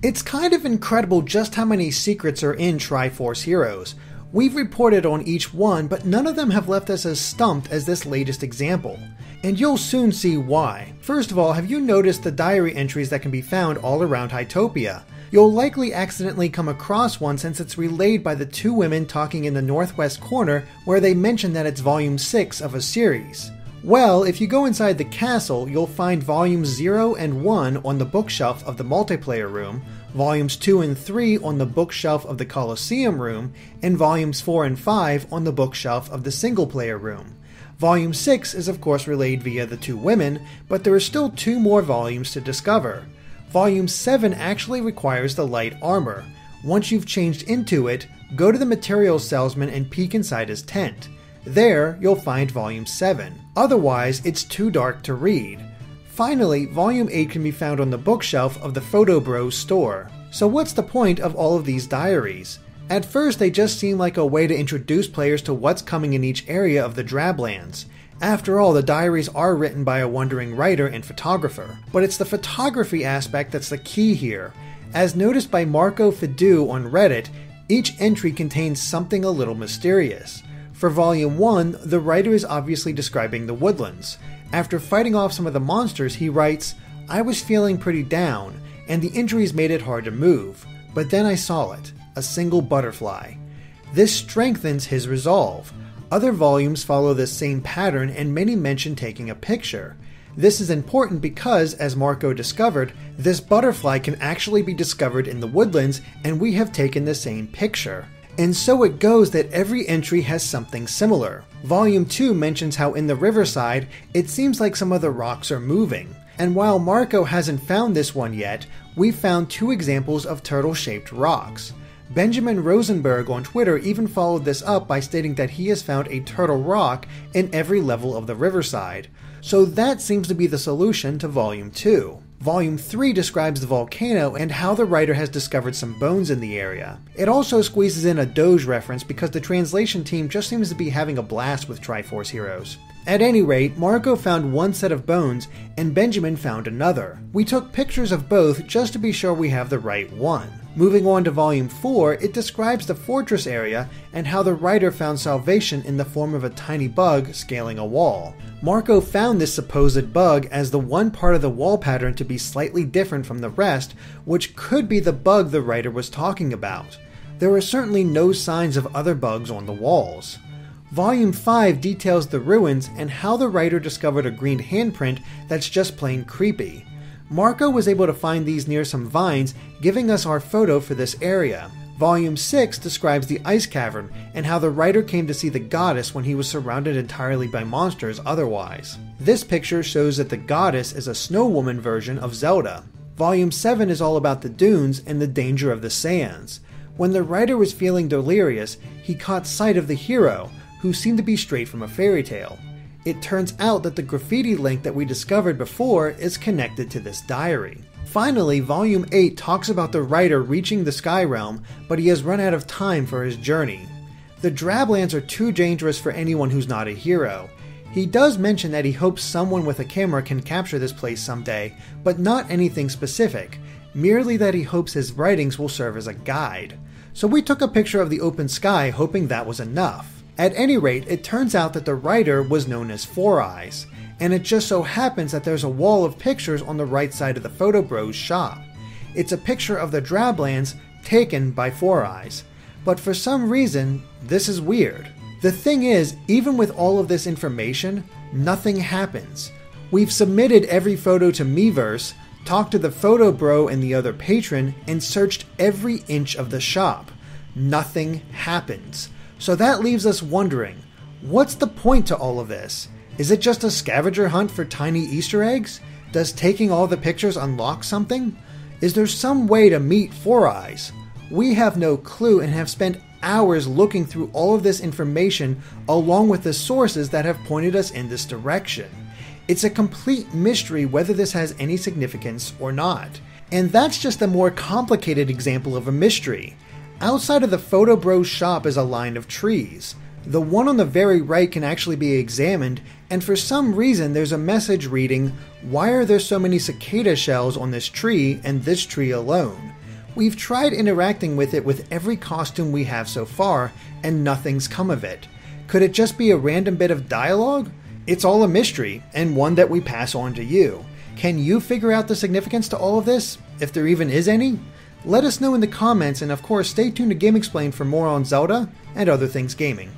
It's kind of incredible just how many secrets are in Triforce Heroes. We've reported on each one, but none of them have left us as stumped as this latest example. And you'll soon see why. First of all, have you noticed the diary entries that can be found all around Hytopia? You'll likely accidentally come across one since it's relayed by the two women talking in the northwest corner where they mention that it's volume 6 of a series. Well, if you go inside the castle, you'll find volumes 0 and 1 on the bookshelf of the multiplayer room, volumes 2 and 3 on the bookshelf of the Colosseum room, and volumes 4 and 5 on the bookshelf of the single player room. Volume 6 is of course relayed via the two women, but there are still 2 more volumes to discover. Volume 7 actually requires the light armor. Once you've changed into it, go to the materials salesman and peek inside his tent. There, you'll find Volume 7. Otherwise, it's too dark to read. Finally, Volume 8 can be found on the bookshelf of the Photo Bros store. So what's the point of all of these diaries? At first, they just seem like a way to introduce players to what's coming in each area of the Drablands. After all, the diaries are written by a wandering writer and photographer. But it's the photography aspect that's the key here. As noticed by Marco Fidu on Reddit, each entry contains something a little mysterious. For Volume 1, the writer is obviously describing the woodlands. After fighting off some of the monsters, he writes, "I was feeling pretty down, and the injuries made it hard to move. But then I saw it, a single butterfly." This strengthens his resolve. Other volumes follow this same pattern, and many mention taking a picture. This is important because, as Marco discovered, this butterfly can actually be discovered in the woodlands, and we have taken the same picture. And so it goes that every entry has something similar. Volume 2 mentions how in the riverside, it seems like some of the rocks are moving. And while Marco hasn't found this one yet, we've found 2 examples of turtle-shaped rocks. Benjamin Rosenberg on Twitter even followed this up by stating that he has found a turtle rock in every level of the riverside. So that seems to be the solution to Volume 2. Volume 3 describes the volcano and how the writer has discovered some bones in the area. It also squeezes in a Doge reference because the translation team just seems to be having a blast with Triforce Heroes. At any rate, Marco found one set of bones and Benjamin found another. We took pictures of both just to be sure we have the right one. Moving on to Volume 4, it describes the fortress area and how the writer found salvation in the form of a tiny bug scaling a wall. Marco found this supposed bug as the one part of the wall pattern to be slightly different from the rest, which could be the bug the writer was talking about. There are certainly no signs of other bugs on the walls. Volume 5 details the ruins and how the writer discovered a green handprint that's just plain creepy. Marco was able to find these near some vines, giving us our photo for this area. Volume 6 describes the ice cavern and how the writer came to see the goddess when he was surrounded entirely by monsters otherwise. This picture shows that the goddess is a snow woman version of Zelda. Volume 7 is all about the dunes and the danger of the sands. When the writer was feeling delirious, he caught sight of the hero, who seemed to be straight from a fairy tale. It turns out that the graffiti link that we discovered before is connected to this diary. Finally, Volume 8 talks about the writer reaching the Sky Realm, but he has run out of time for his journey. The Drablands are too dangerous for anyone who's not a hero. He does mention that he hopes someone with a camera can capture this place someday, but not anything specific, merely that he hopes his writings will serve as a guide. So we took a picture of the open sky hoping that was enough. At any rate, it turns out that the writer was known as Four Eyes, and it just so happens that there's a wall of pictures on the right side of the Photo Bros shop. It's a picture of the Drablands taken by Four Eyes. But for some reason, this is weird. The thing is, even with all of this information, nothing happens. We've submitted every photo to Miiverse, talked to the Photo Bro and the other patron, and searched every inch of the shop. Nothing happens. So that leaves us wondering, what's the point to all of this? Is it just a scavenger hunt for tiny Easter eggs? Does taking all the pictures unlock something? Is there some way to meet Four Eyes? We have no clue and have spent hours looking through all of this information along with the sources that have pointed us in this direction. It's a complete mystery whether this has any significance or not. And that's just a more complicated example of a mystery. Outside of the Photo Bros shop is a line of trees. The one on the very right can actually be examined, and for some reason there's a message reading, "Why are there so many cicada shells on this tree and this tree alone?" We've tried interacting with it with every costume we have so far, and nothing's come of it. Could it just be a random bit of dialogue? It's all a mystery, and one that we pass on to you. Can you figure out the significance to all of this, if there even is any? Let us know in the comments, and of course stay tuned to GameXplain for more on Zelda and other things gaming.